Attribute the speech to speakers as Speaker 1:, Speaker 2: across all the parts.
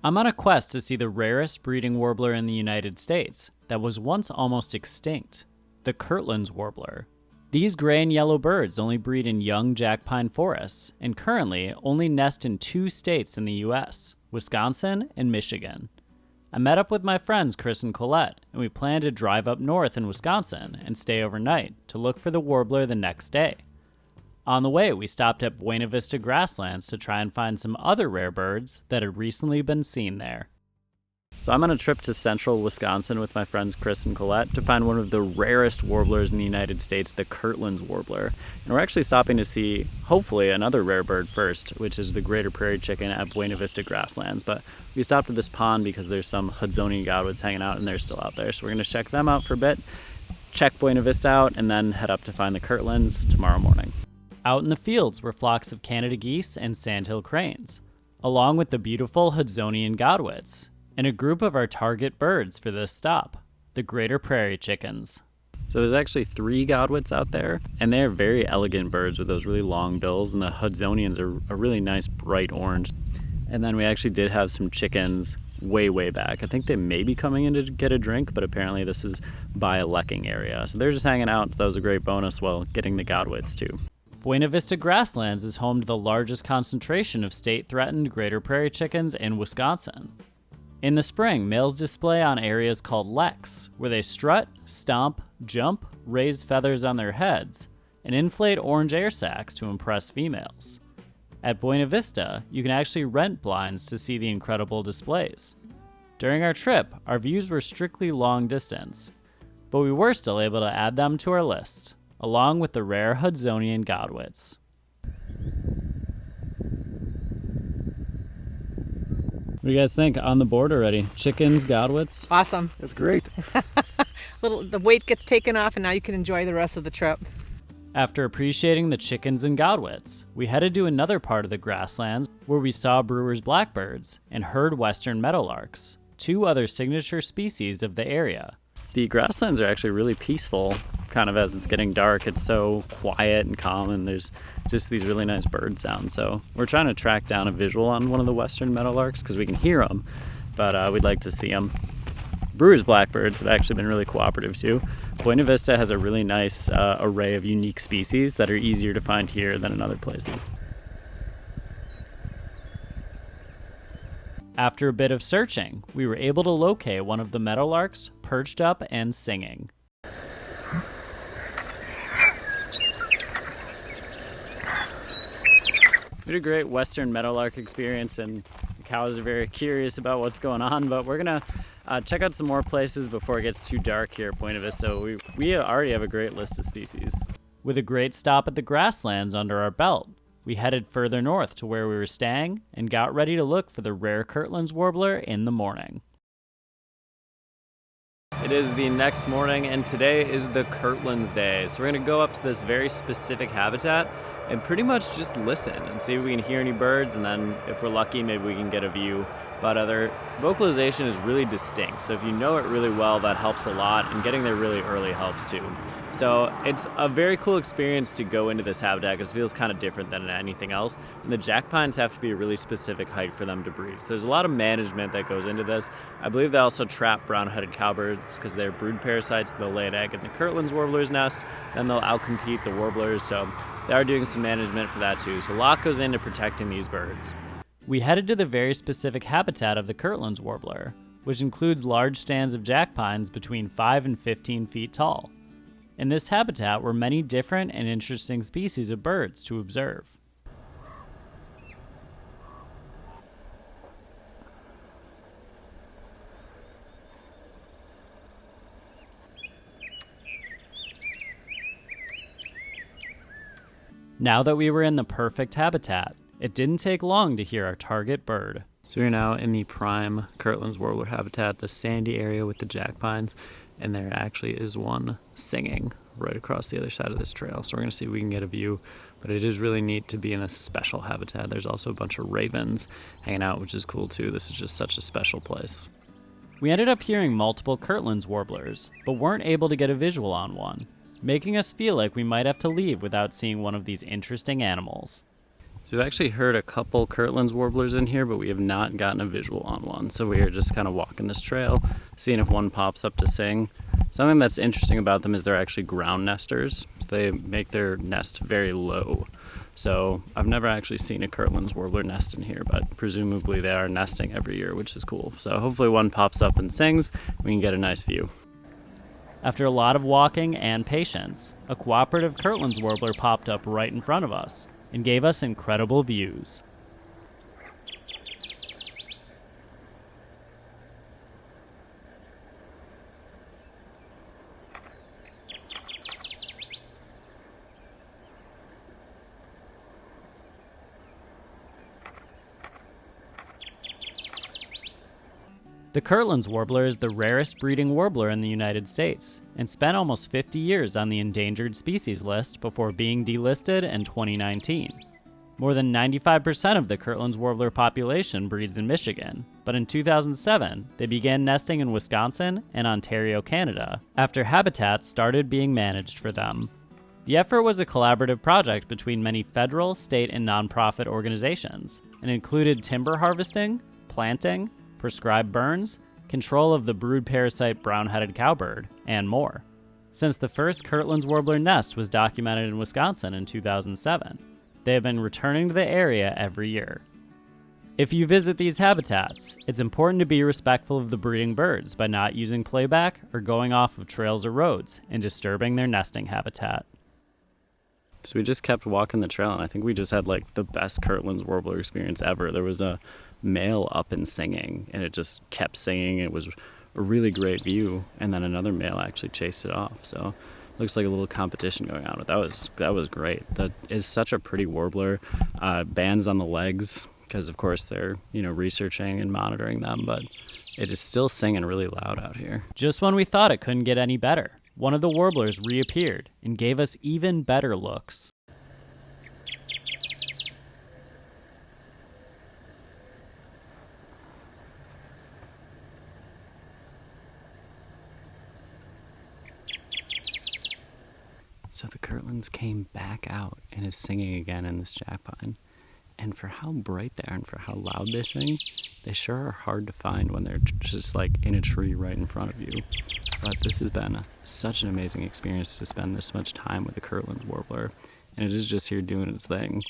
Speaker 1: I'm on a quest to see the rarest breeding warbler in the United States that was once almost extinct, the Kirtland's warbler. These gray and yellow birds only breed in young jack pine forests and currently only nest in 2 states in the US, Wisconsin and Michigan. I met up with my friends Chris and Colette, and we planned to drive up north in Wisconsin and stay overnight to look for the warbler the next day. On the way, we stopped at Buena Vista Grasslands to try and find some other rare birds that had recently been seen there. So I'm on a trip to central Wisconsin with my friends Chris and Colette to find one of the rarest warblers in the United States, the Kirtland's warbler. And we're actually stopping to see, hopefully, another rare bird first, which is the greater prairie chicken at Buena Vista Grasslands. But we stopped at this pond because there's some Hudsonian godwits hanging out and they're still out there. So we're going to check them out for a bit, check Buena Vista out, and then head up to find the Kirtlands tomorrow morning. Out in the fields were flocks of Canada geese and sandhill cranes, along with the beautiful Hudsonian godwits, and a group of our target birds for this stop, the greater prairie chickens. So there's actually 3 godwits out there, and they're very elegant birds with those really long bills, and the Hudsonians are a really nice bright orange. And then we actually did have some chickens way back. I think they may be coming in to get a drink, but apparently this is by a lecking area. So they're just hanging out, so that was a great bonus while getting the godwits too. Buena Vista Grasslands is home to the largest concentration of state-threatened greater prairie chickens in Wisconsin. In the spring, males display on areas called lecks, where they strut, stomp, jump, raise feathers on their heads, and inflate orange air sacs to impress females. At Buena Vista, you can actually rent blinds to see the incredible displays. During our trip, our views were strictly long distance, but we were still able to add them to our list, along with the rare Hudsonian godwits. What do you guys think? On the board already? Chickens, godwits?
Speaker 2: Awesome.
Speaker 3: That's great.
Speaker 2: The weight gets taken off and now you can enjoy the rest of the trip.
Speaker 1: After appreciating the chickens and godwits, we headed to another part of the grasslands where we saw Brewer's blackbirds and heard western meadowlarks, 2 other signature species of the area. The grasslands are actually really peaceful, kind of as it's getting dark. It's so quiet and calm, and there's just these really nice bird sounds. So we're trying to track down a visual on one of the western meadowlarks because we can hear them, but we'd like to see them. Brewer's blackbirds have actually been really cooperative too. Buena Vista has a really nice array of unique species that are easier to find here than in other places. After a bit of searching, we were able to locate one of the meadowlarks perched up and singing. We had a great western meadowlark experience, and the cows are very curious about what's going on, but we're gonna check out some more places before it gets too dark here at Buena Vista. We already have a great list of species. With a great stop at the grasslands under our belt, we headed further north to where we were staying and got ready to look for the rare Kirtland's warbler in the morning. It is the next morning, and today is the Kirtland's day. So we're gonna go up to this very specific habitat and pretty much just listen and see if we can hear any birds, and then if we're lucky, maybe we can get a view. But their vocalization is really distinct, so if you know it really well, that helps a lot, and getting there really early helps too. So it's a very cool experience to go into this habitat because it feels kind of different than anything else. And the jack pines have to be a really specific height for them to breed. So there's a lot of management that goes into this. I believe they also trap brown-headed cowbirds because they're brood parasites. They'll lay an egg in the Kirtland's warbler's nest, then they'll outcompete the warblers. So they are doing some management for that too. So a lot goes into protecting these birds. We headed to the very specific habitat of the Kirtland's warbler, which includes large stands of jack pines between 5 and 15 feet tall. In this habitat were many different and interesting species of birds to observe. Now that we were in the perfect habitat, it didn't take long to hear our target bird. So we're now in the prime Kirtland's warbler habitat, the sandy area with the jack pines. And there actually is one singing right across the other side of this trail. So we're gonna see if we can get a view, but it is really neat to be in a special habitat. There's also a bunch of ravens hanging out, which is cool too. This is just such a special place. We ended up hearing multiple Kirtland's warblers, but weren't able to get a visual on one, making us feel like we might have to leave without seeing one of these interesting animals. So we've actually heard a couple Kirtland's warblers in here, but we have not gotten a visual on one. So we are just kind of walking this trail, seeing if one pops up to sing. Something that's interesting about them is they're actually ground nesters. So they make their nest very low. So I've never actually seen a Kirtland's warbler nest in here, but presumably they are nesting every year, which is cool. So hopefully one pops up and sings, we can get a nice view. After a lot of walking and patience, a cooperative Kirtland's warbler popped up right in front of us and gave us incredible views. The Kirtland's warbler is the rarest breeding warbler in the United States and spent almost 50 years on the endangered species list before being delisted in 2019. More than 95% of the Kirtland's warbler population breeds in Michigan, but in 2007, they began nesting in Wisconsin and Ontario, Canada, after habitats started being managed for them. The effort was a collaborative project between many federal, state, and nonprofit organizations, and included timber harvesting, planting, prescribed burns, control of the brood parasite brown-headed cowbird, and more. Since the first Kirtland's warbler nest was documented in Wisconsin in 2007, they have been returning to the area every year. If you visit these habitats, it's important to be respectful of the breeding birds by not using playback or going off of trails or roads and disturbing their nesting habitat. So we just kept walking the trail, and I think we just had like the best Kirtland's warbler experience ever. There was a male up and singing, and it just kept singing. It was a really great view, and then another male actually chased it off. So looks like a little competition going on, but that was great. That is such a pretty warbler. Bands on the legs, because of course they're researching and monitoring them, but it is still singing really loud out here. Just when we thought it couldn't get any better, one of the warblers reappeared and gave us even better looks. So the Kirtlands came back out and is singing again in this jackpine. And for how bright they are and for how loud they sing, they sure are hard to find when they're just like in a tree right in front of you. But this has been such an amazing experience to spend this much time with the Kirtland's warbler. And it is just here doing its thing.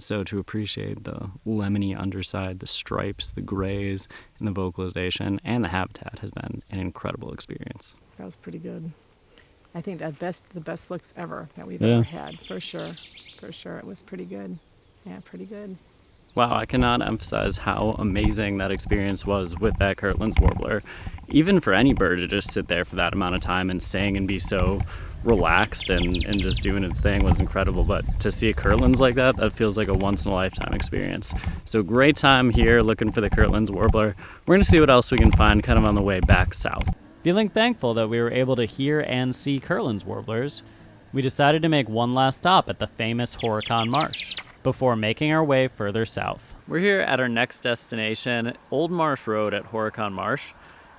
Speaker 1: So to appreciate the lemony underside, the stripes, the grays, and the vocalization, and the habitat has been an incredible experience.
Speaker 2: That was pretty good. I think the best looks ever that we've ever had, for sure. For sure, it was pretty good. Yeah, pretty good.
Speaker 1: Wow, I cannot emphasize how amazing that experience was with that Kirtland's warbler. Even for any bird to just sit there for that amount of time and sing and be so relaxed and just doing its thing was incredible. But to see a Kirtland's like that, that feels like a once-in-a-lifetime experience. So great time here looking for the Kirtland's warbler. We're going to see what else we can find kind of on the way back south. Feeling thankful that we were able to hear and see Kirtland's warblers, we decided to make one last stop at the famous Horicon Marsh before making our way further south. We're here at our next destination, Old Marsh Road at Horicon Marsh,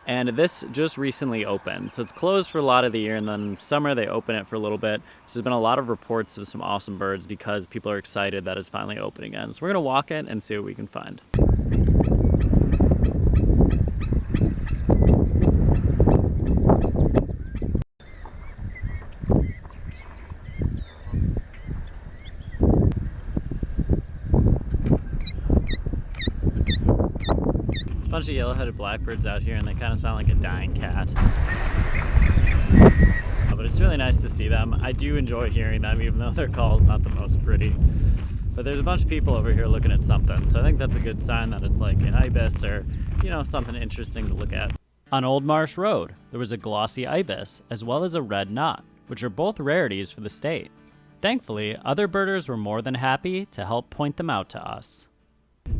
Speaker 1: and this just recently opened. So it's closed for a lot of the year, and then in summer they open it for a little bit. So there's been a lot of reports of some awesome birds because people are excited that it's finally open again. So we're gonna walk it and see what we can find. A bunch of yellow-headed blackbirds out here, and they kind of sound like a dying cat. But it's really nice to see them. I do enjoy hearing them, even though their call is not the most pretty. But there's a bunch of people over here looking at something, so I think that's a good sign that it's like an ibis or, something interesting to look at. On Old Marsh Road, there was a glossy ibis, as well as a red knot, which are both rarities for the state. Thankfully, other birders were more than happy to help point them out to us.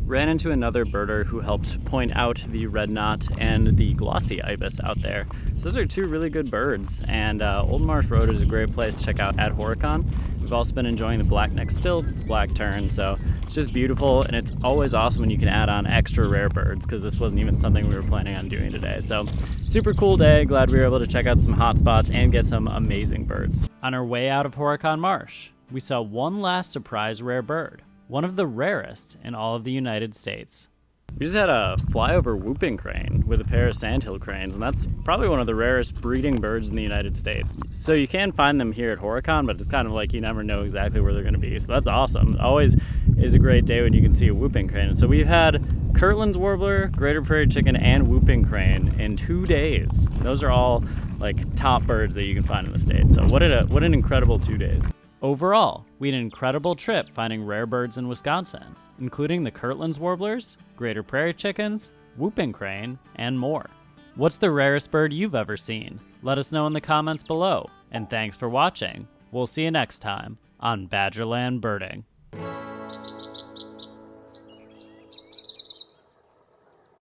Speaker 1: Ran into another birder who helped point out the red knot and the glossy ibis out there. So those are two really good birds, and Old Marsh Road is a great place to check out at Horicon. We've also been enjoying the black-necked stilts, the black tern, so it's just beautiful, and it's always awesome when you can add on extra rare birds, because this wasn't even something we were planning on doing today. So super cool day, glad we were able to check out some hot spots and get some amazing birds. On our way out of Horicon Marsh, we saw one last surprise rare bird, one of the rarest in all of the United States. We just had a flyover whooping crane with a pair of sandhill cranes, and that's probably one of the rarest breeding birds in the United States. So you can find them here at Horicon, but it's kind of like you never know exactly where they're going to be. So that's awesome. Always is a great day when you can see a whooping crane. And so we've had Kirtland's warbler, greater prairie chicken, and whooping crane in 2 days. Those are all like top birds that you can find in the state. So what an incredible 2 days. Overall, we had an incredible trip finding rare birds in Wisconsin, including the Kirtland's warblers, greater prairie chickens, whooping crane, and more. What's the rarest bird you've ever seen? Let us know in the comments below, and thanks for watching. We'll see you next time on Badgerland Birding.